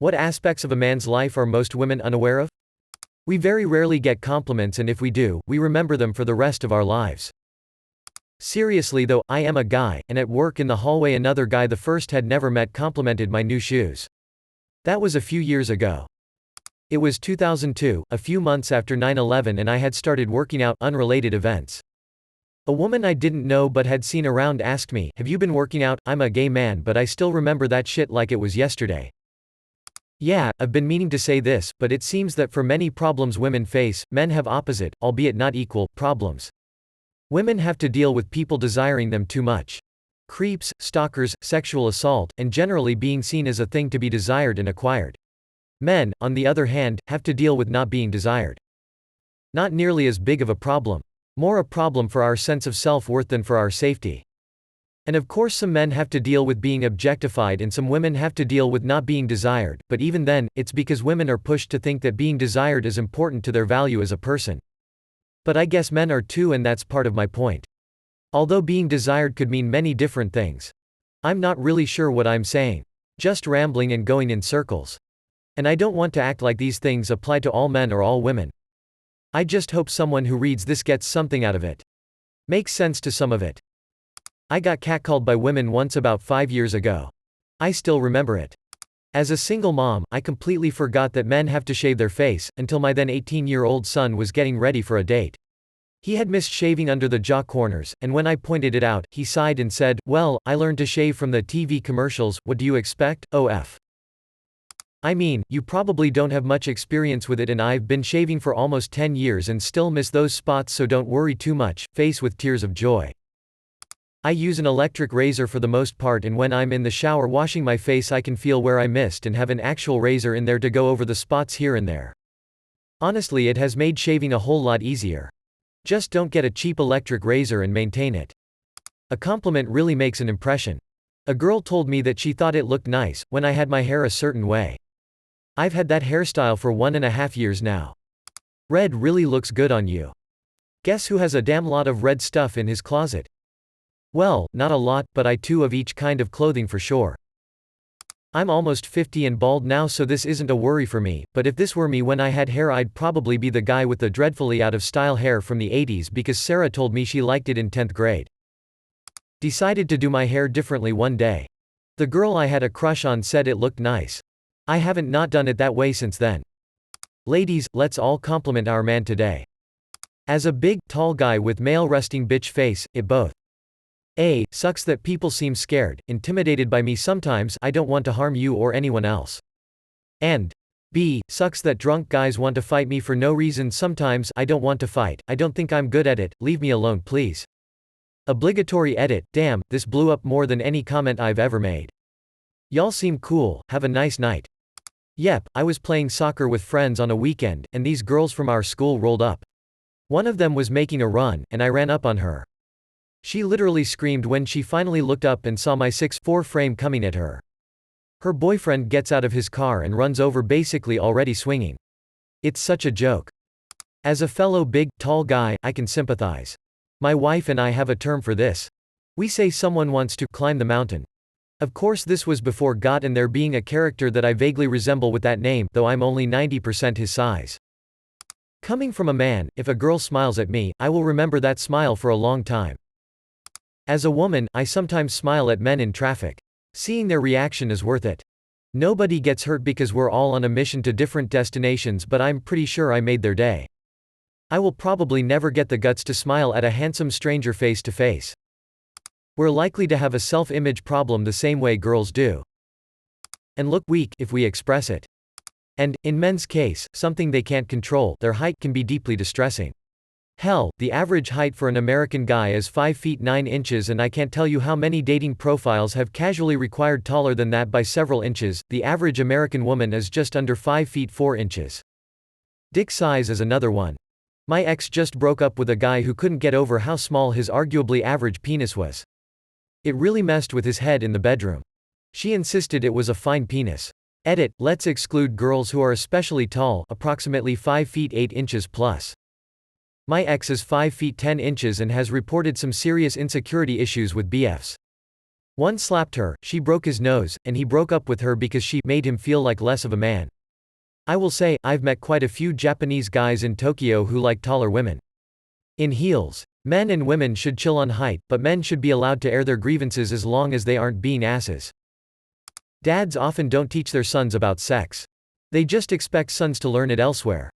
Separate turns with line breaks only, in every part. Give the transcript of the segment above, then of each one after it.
What aspects of a man's life are most women unaware of? We very rarely get compliments, and if we do, we remember them for the rest of our lives. Seriously though, I am a guy, and at work in the hallway another guy the first had never met complimented my new shoes. That was a few years ago. It was 2002, a few months after 9/11, and I had started working out, unrelated events. A woman I didn't know but had seen around asked me, "Have you been working out?" I'm a gay man, but I still remember that shit like it was yesterday. Yeah, I've been meaning to say this, but it seems that for many problems women face, men have opposite, albeit not equal, problems. Women have to deal with people desiring them too much. Creeps, stalkers, sexual assault, and generally being seen as a thing to be desired and acquired. Men, on the other hand, have to deal with not being desired. Not nearly as big of a problem. More a problem for our sense of self-worth than for our safety. And of course some men have to deal with being objectified and some women have to deal with not being desired, but even then, it's because women are pushed to think that being desired is important to their value as a person. But I guess men are too, and that's part of my point. Although being desired could mean many different things. I'm not really sure what I'm saying. Just rambling and going in circles. And I don't want to act like these things apply to all men or all women. I just hope someone who reads this gets something out of it. Makes sense to some of it. I got catcalled by women once about 5 years ago. I still remember it. As a single mom, I completely forgot that men have to shave their face, until my then 18-year-old son was getting ready for a date. He had missed shaving under the jaw corners, and when I pointed it out, he sighed and said, "Well, I learned to shave from the TV commercials, what do you expect, OF?" I mean, you probably don't have much experience with it, and I've been shaving for almost 10 years and still miss those spots, so don't worry too much, face with tears of joy. I use an electric razor for the most part, and when I'm in the shower washing my face I can feel where I missed and have an actual razor in there to go over the spots here and there. Honestly, it has made shaving a whole lot easier. Just don't get a cheap electric razor and maintain it. A compliment really makes an impression. A girl told me that she thought it looked nice when I had my hair a certain way. I've had that hairstyle for 1.5 years now. Red really looks good on you. Guess who has a damn lot of red stuff in his closet? Well, not a lot, but I too of each kind of clothing for sure. I'm almost 50 and bald now, so this isn't a worry for me, but if this were me when I had hair I'd probably be the guy with the dreadfully out of style hair from the 80s because Sarah told me she liked it in 10th grade. Decided to do my hair differently one day. The girl I had a crush on said it looked nice. I haven't not done it that way since then. Ladies, let's all compliment our man today. As a big, tall guy with male resting bitch face, it both A. Sucks that people seem scared, intimidated by me sometimes. I don't want to harm you or anyone else. And B. Sucks that drunk guys want to fight me for no reason sometimes. I don't want to fight. I don't think I'm good at it. Leave me alone, please. Obligatory edit. Damn, this blew up more than any comment I've ever made. Y'all seem cool. Have a nice night. Yep, I was playing soccer with friends on a weekend, and these girls from our school rolled up. One of them was making a run, and I ran up on her. She literally screamed when she finally looked up and saw my 6'4" frame coming at her. Her boyfriend gets out of his car and runs over, basically already swinging. It's such a joke. As a fellow big, tall guy, I can sympathize. My wife and I have a term for this. We say someone wants to climb the mountain. Of course this was before God and there being a character that I vaguely resemble with that name, though I'm only 90% his size. Coming from a man, if a girl smiles at me, I will remember that smile for a long time. As a woman, I sometimes smile at men in traffic. Seeing their reaction is worth it. Nobody gets hurt because we're all on a mission to different destinations, but I'm pretty sure I made their day. I will probably never get the guts to smile at a handsome stranger face to face. We're likely to have a self-image problem the same way girls do. And look weak if we express it. And, in men's case, something they can't control, their height, can be deeply distressing. Hell, the average height for an American guy is 5 feet 9 inches, and I can't tell you how many dating profiles have casually required taller than that by several inches. The average American woman is just under 5 feet 4 inches. Dick size is another one. My ex just broke up with a guy who couldn't get over how small his arguably average penis was. It really messed with his head in the bedroom. She insisted it was a fine penis. Edit, let's exclude girls who are especially tall, approximately 5 feet 8 inches plus. My ex is 5 feet 10 inches and has reported some serious insecurity issues with BFs. One slapped her, she broke his nose, and he broke up with her because she made him feel like less of a man. I will say, I've met quite a few Japanese guys in Tokyo who like taller women. In heels. Men and women should chill on height, but men should be allowed to air their grievances as long as they aren't being asses. Dads often don't teach their sons about sex. They just expect sons to learn it elsewhere.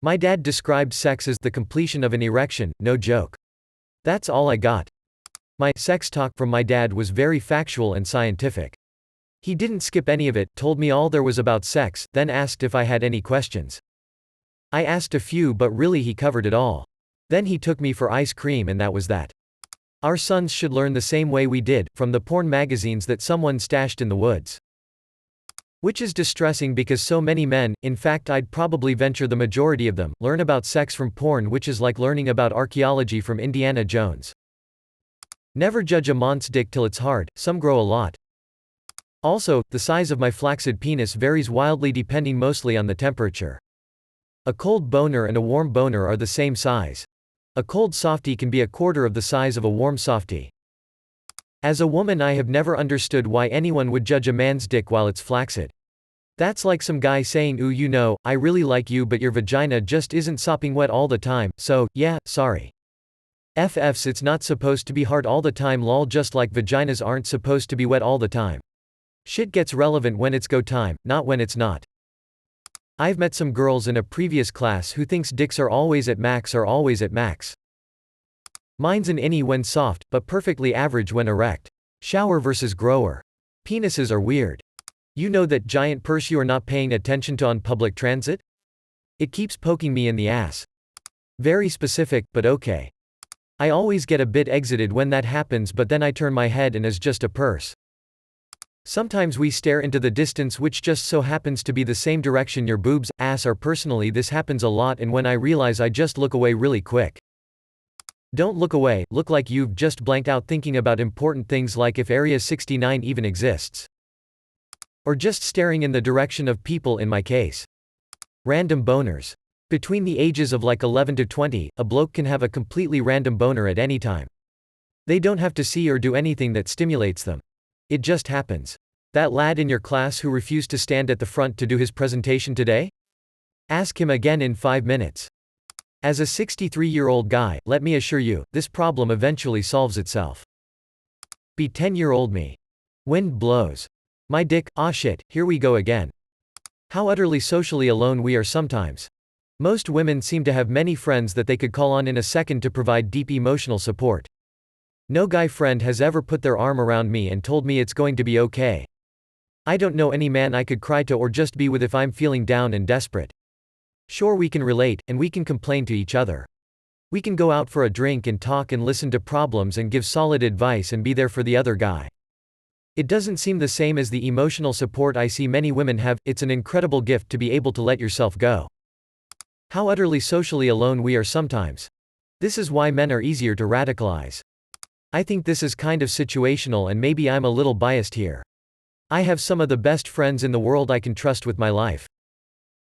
My dad described sex as the completion of an erection, no joke. That's all I got. My sex talk from my dad was very factual and scientific. He didn't skip any of it, told me all there was about sex, then asked if I had any questions. I asked a few, but really he covered it all. Then he took me for ice cream and that was that. Our sons should learn the same way we did, from the porn magazines that someone stashed in the woods. Which is distressing because so many men, in fact I'd probably venture the majority of them, learn about sex from porn, which is like learning about archaeology from Indiana Jones. Never judge a mont's dick till it's hard, some grow a lot. Also, the size of my flaccid penis varies wildly depending mostly on the temperature. A cold boner and a warm boner are the same size. A cold softie can be a quarter of the size of a warm softie. As a woman I have never understood why anyone would judge a man's dick while it's flaccid. That's like some guy saying ooh you know, I really like you but your vagina just isn't sopping wet all the time, so, yeah, sorry. FFs it's not supposed to be hard all the time lol just like vaginas aren't supposed to be wet all the time. Shit gets relevant when it's go time, not when it's not. I've met some girls in a previous class who thinks dicks are always at max. Mine's an innie when soft, but perfectly average when erect. Shower versus grower. Penises are weird. You know that giant purse you are not paying attention to on public transit? It keeps poking me in the ass. Very specific, but okay. I always get a bit exited when that happens but then I turn my head and it's just a purse. Sometimes we stare into the distance which just so happens to be the same direction your boobs, ass are. Personally this happens a lot and when I realize I just look away really quick. Don't look away, look like you've just blanked out thinking about important things like if Area 69 even exists. Or just staring in the direction of people in my case. Random boners. Between the ages of like 11 to 20, a bloke can have a completely random boner at any time. They don't have to see or do anything that stimulates them. It just happens. That lad in your class who refused to stand at the front to do his presentation today? Ask him again in 5 minutes. As a 63-year-old guy, let me assure you, this problem eventually solves itself. Be 10-year-old me. Wind blows. My dick, ah shit, here we go again. How utterly socially alone we are sometimes. Most women seem to have many friends that they could call on in a second to provide deep emotional support. No guy friend has ever put their arm around me and told me it's going to be okay. I don't know any man I could cry to or just be with if I'm feeling down and desperate. Sure we can relate, and we can complain to each other. We can go out for a drink and talk and listen to problems and give solid advice and be there for the other guy. It doesn't seem the same as the emotional support I see many women have. It's an incredible gift to be able to let yourself go. How utterly socially alone we are sometimes. This is why men are easier to radicalize. I think this is kind of situational and maybe I'm a little biased here. I have some of the best friends in the world I can trust with my life.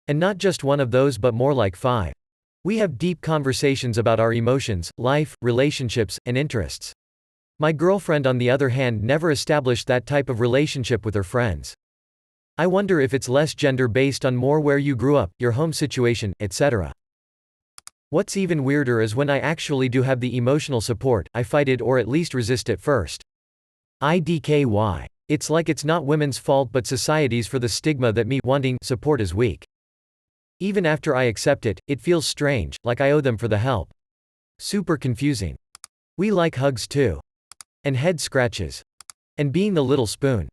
And not just one of those but more like 5. We have deep conversations about our emotions, life, relationships, and interests. My girlfriend on the other hand never established that type of relationship with her friends. I wonder if it's less gender-based on more where you grew up, your home situation, etc. What's even weirder is when I actually do have the emotional support, I fight it or at least resist it first. IDKY. It's like it's not women's fault but society's for the stigma that me wanting support is weak. Even after I accept it, it feels strange, like I owe them for the help. Super confusing. We like hugs too. And head scratches. And being the little spoon.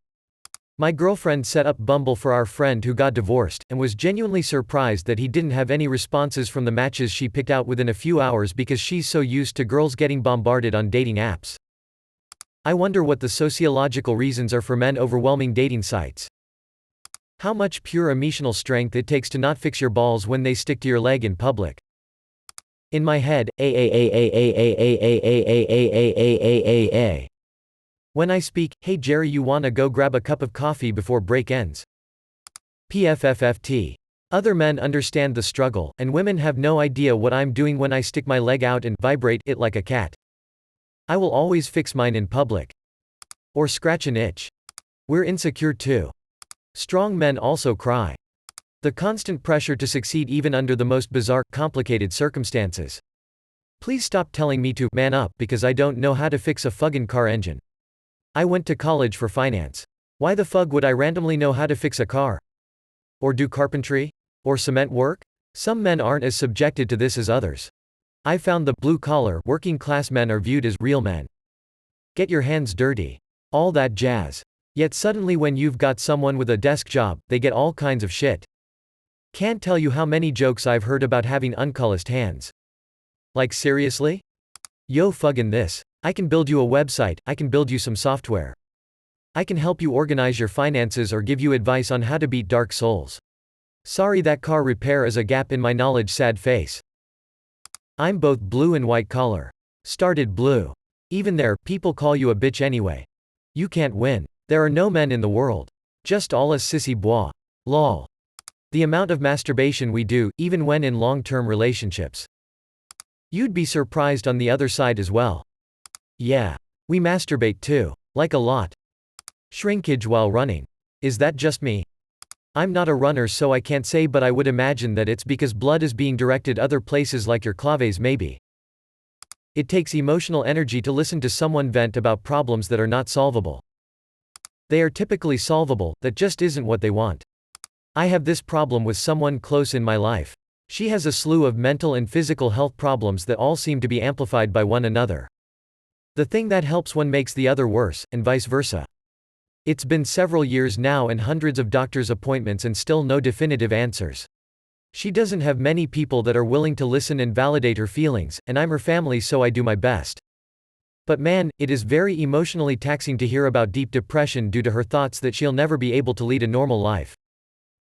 My girlfriend set up Bumble for our friend who got divorced, and was genuinely surprised that he didn't have any responses from the matches she picked out within a few hours because she's so used to girls getting bombarded on dating apps. I wonder what the sociological reasons are for men overwhelming dating sites. How much pure emotional strength it takes to not fix your balls when they stick to your leg in public. In my head, when I speak, hey Jerry you wanna go grab a cup of coffee before break ends? PFFFT. Other men understand the struggle, and women have no idea what I'm doing when I stick my leg out and vibrate it like a cat. I will always fix mine in public. Or scratch an itch. We're insecure too. Strong men also cry. The constant pressure to succeed even under the most bizarre, complicated circumstances. Please stop telling me to man up because I don't know how to fix a fucking car engine. I went to college for finance. Why the fuck would I randomly know how to fix a car? Or do carpentry? Or cement work? Some men aren't as subjected to this as others. I found the blue-collar, working-class men are viewed as real men. Get your hands dirty. All that jazz. Yet suddenly when you've got someone with a desk job, they get all kinds of shit. Can't tell you how many jokes I've heard about having uncalloused hands. Like seriously? Yo fucking this. I can build you a website, I can build you some software. I can help you organize your finances or give you advice on how to beat Dark Souls. Sorry, that car repair is a gap in my knowledge, sad face. I'm both blue and white collar. Started blue. Even there, people call you a bitch anyway. You can't win. There are no men in the world. Just all us sissy bois. Lol. The amount of masturbation we do, even when in long-term relationships. You'd be surprised on the other side as well. Yeah. We masturbate too. Like a lot. Shrinkage while running. Is that just me? I'm not a runner so I can't say, but I would imagine that it's because blood is being directed other places like your claves maybe. It takes emotional energy to listen to someone vent about problems that are not solvable. They are typically solvable, that just isn't what they want. I have this problem with someone close in my life. She has a slew of mental and physical health problems that all seem to be amplified by one another. The thing that helps one makes the other worse, and vice versa. It's been several years now and hundreds of doctor's appointments and still no definitive answers. She doesn't have many people that are willing to listen and validate her feelings, and I'm her family so I do my best. But man, it is very emotionally taxing to hear about deep depression due to her thoughts that she'll never be able to lead a normal life.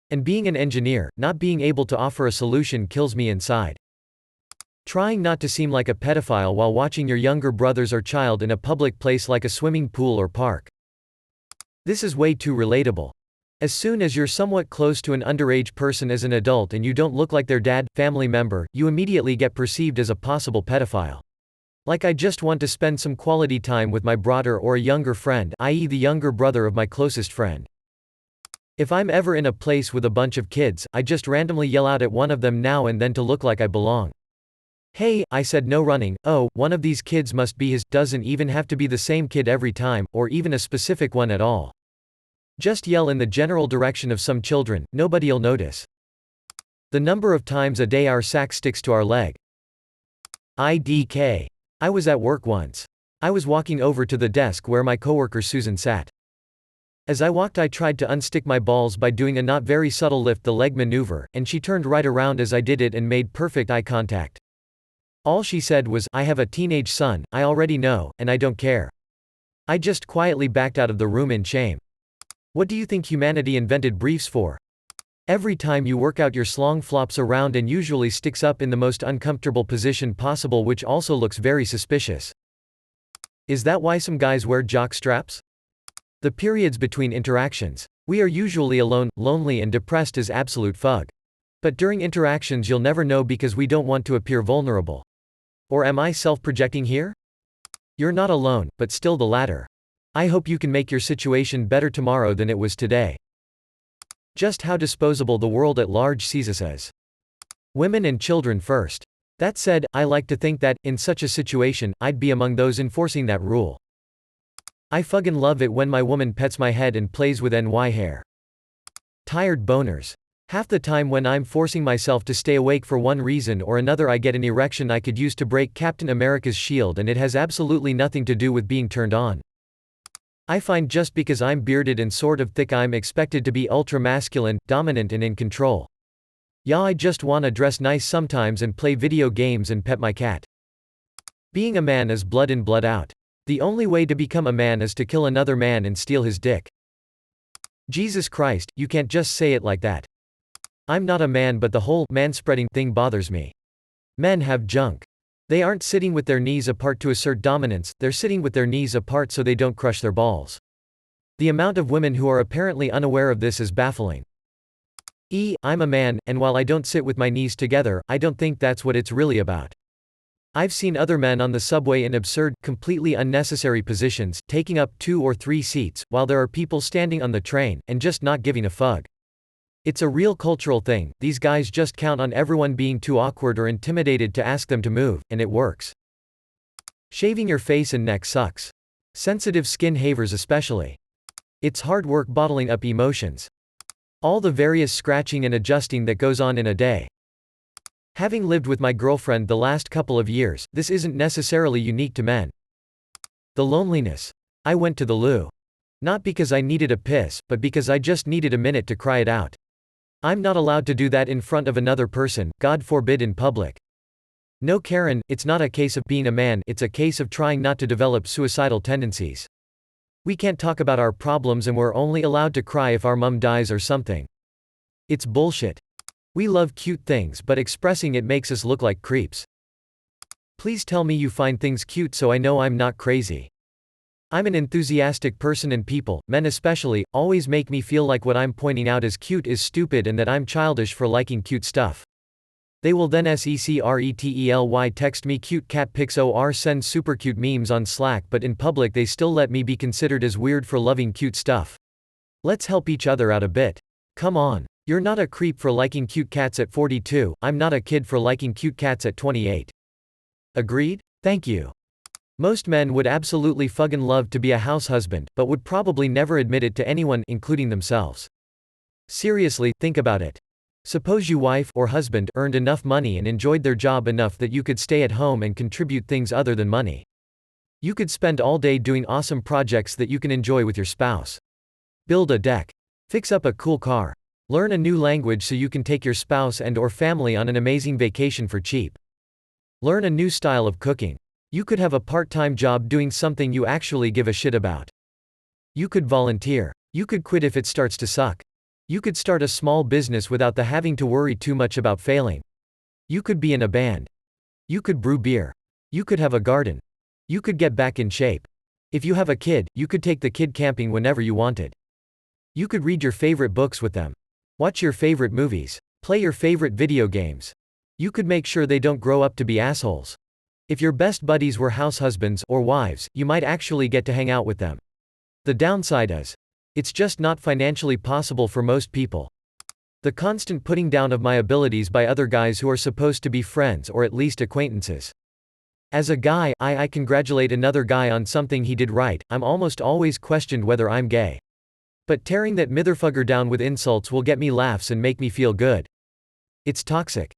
And being an engineer, not being able to offer a solution kills me inside. Trying not to seem like a pedophile while watching your younger brothers or child in a public place like a swimming pool or park. This is way too relatable. As soon as you're somewhat close to an underage person as an adult and you don't look like their dad, family member, you immediately get perceived as a possible pedophile. Like I just want to spend some quality time with my brother or a younger friend, i.e. the younger brother of my closest friend. If I'm ever in a place with a bunch of kids, I just randomly yell out at one of them now and then to look like I belong. Hey, I said no running. Oh, one of these kids must be his. Doesn't even have to be the same kid every time, or even a specific one at all. Just yell in the general direction of some children, nobody'll notice. The number of times a day our sack sticks to our leg. IDK. I was at work once. I was walking over to the desk where my coworker Susan sat. As I walked I tried to unstick my balls by doing a not very subtle lift the leg maneuver, and she turned right around as I did it and made perfect eye contact. All she said was, "I have a teenage son, I already know, and I don't care." I just quietly backed out of the room in shame. What do you think humanity invented briefs for? Every time you work out your slong flops around and usually sticks up in the most uncomfortable position possible, which also looks very suspicious. Is that why some guys wear jock straps? The periods between interactions. We are usually alone, lonely and depressed as absolute fug. But during interactions you'll never know because we don't want to appear vulnerable. Or am I self-projecting here? You're not alone, but still the latter. I hope you can make your situation better tomorrow than it was today. Just how disposable the world at large sees us as. Women and children first. That said, I like to think that, in such a situation, I'd be among those enforcing that rule. I fucking love it when my woman pets my head and plays with NY hair. Tired boners. Half the time when I'm forcing myself to stay awake for one reason or another I get an erection I could use to break Captain America's shield, and it has absolutely nothing to do with being turned on. I find just because I'm bearded and sort of thick I'm expected to be ultra-masculine, dominant and in control. Yeah, I just wanna dress nice sometimes and play video games and pet my cat. Being a man is blood in blood out. The only way to become a man is to kill another man and steal his dick. Jesus Christ, you can't just say it like that. I'm not a man, but the whole manspreading thing bothers me. Men have junk. They aren't sitting with their knees apart to assert dominance, they're sitting with their knees apart so they don't crush their balls. The amount of women who are apparently unaware of this is baffling. I'm a man, and while I don't sit with my knees together, I don't think that's what it's really about. I've seen other men on the subway in absurd, completely unnecessary positions, taking up 2 or 3 seats, while there are people standing on the train, and just not giving a fuck. It's a real cultural thing. These guys just count on everyone being too awkward or intimidated to ask them to move, and it works. Shaving your face and neck sucks. Sensitive skin havers especially. It's hard work bottling up emotions. All the various scratching and adjusting that goes on in a day. Having lived with my girlfriend the last couple of years, this isn't necessarily unique to men. The loneliness. I went to the loo. Not because I needed a piss, but because I just needed a minute to cry it out. I'm not allowed to do that in front of another person, God forbid in public. No Karen, it's not a case of being a man, it's a case of trying not to develop suicidal tendencies. We can't talk about our problems and we're only allowed to cry if our mum dies or something. It's bullshit. We love cute things but expressing it makes us look like creeps. Please tell me you find things cute so I know I'm not crazy. I'm an enthusiastic person and people, men especially, always make me feel like what I'm pointing out as cute is stupid and that I'm childish for liking cute stuff. They will then secretly text me cute cat pics or send super cute memes on Slack, but in public they still let me be considered as weird for loving cute stuff. Let's help each other out a bit. Come on. You're not a creep for liking cute cats at 42, I'm not a kid for liking cute cats at 28. Agreed? Thank you. Most men would absolutely fucking love to be a house husband, but would probably never admit it to anyone, including themselves. Seriously, think about it. Suppose your wife or husband earned enough money and enjoyed their job enough that you could stay at home and contribute things other than money. You could spend all day doing awesome projects that you can enjoy with your spouse. Build a deck. Fix up a cool car. Learn a new language so you can take your spouse and/or family on an amazing vacation for cheap. Learn a new style of cooking. You could have a part-time job doing something you actually give a shit about. You could volunteer. You could quit if it starts to suck. You could start a small business without the having to worry too much about failing. You could be in a band. You could brew beer. You could have a garden. You could get back in shape. If you have a kid, you could take the kid camping whenever you wanted. You could read your favorite books with them. Watch your favorite movies. Play your favorite video games. You could make sure they don't grow up to be assholes. If your best buddies were house husbands or wives, you might actually get to hang out with them. The downside is, it's just not financially possible for most people. The constant putting down of my abilities by other guys who are supposed to be friends or at least acquaintances. As a guy, I congratulate another guy on something he did right, I'm almost always questioned whether I'm gay. But tearing that motherfucker down with insults will get me laughs and make me feel good. It's toxic.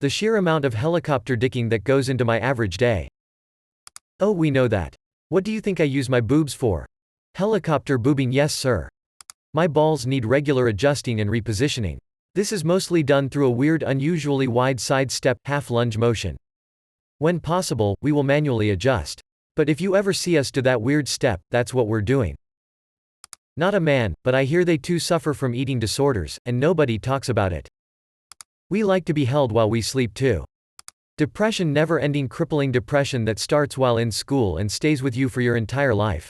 The sheer amount of helicopter dicking that goes into my average day. Oh, we know that. What do you think I use my boobs for? Helicopter boobing, yes sir. My balls need regular adjusting and repositioning. This is mostly done through a weird, unusually wide side step, half lunge motion. When possible, we will manually adjust. But if you ever see us do that weird step, that's what we're doing. Not a man, but I hear they too suffer from eating disorders, and nobody talks about it. We like to be held while we sleep too. Depression, never-ending crippling depression that starts while in school and stays with you for your entire life.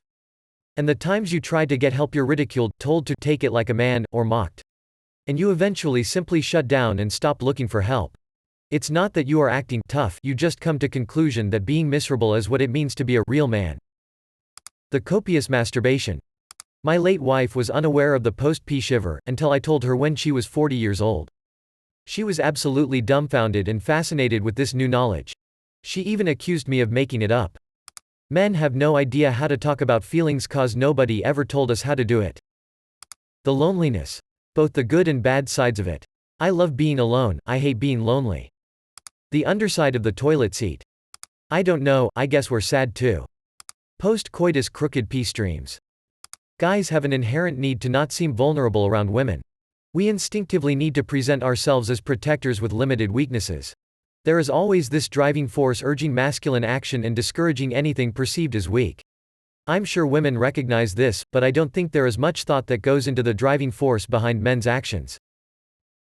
And the times you tried to get help you're ridiculed, told to take it like a man, or mocked. And you eventually simply shut down and stop looking for help. It's not that you are acting tough, you just come to conclusion that being miserable is what it means to be a real man. The copious masturbation. My late wife was unaware of the post-pee shiver, until I told her when she was 40 years old. She was absolutely dumbfounded and fascinated with this new knowledge. She even accused me of making it up. Men have no idea how to talk about feelings cause nobody ever told us how to do it. The loneliness. Both the good and bad sides of it. I love being alone, I hate being lonely. The underside of the toilet seat. I don't know, I guess we're sad too. Post-coitus crooked pee streams. Guys have an inherent need to not seem vulnerable around women. We instinctively need to present ourselves as protectors with limited weaknesses. There is always this driving force urging masculine action and discouraging anything perceived as weak. I'm sure women recognize this, but I don't think there is much thought that goes into the driving force behind men's actions.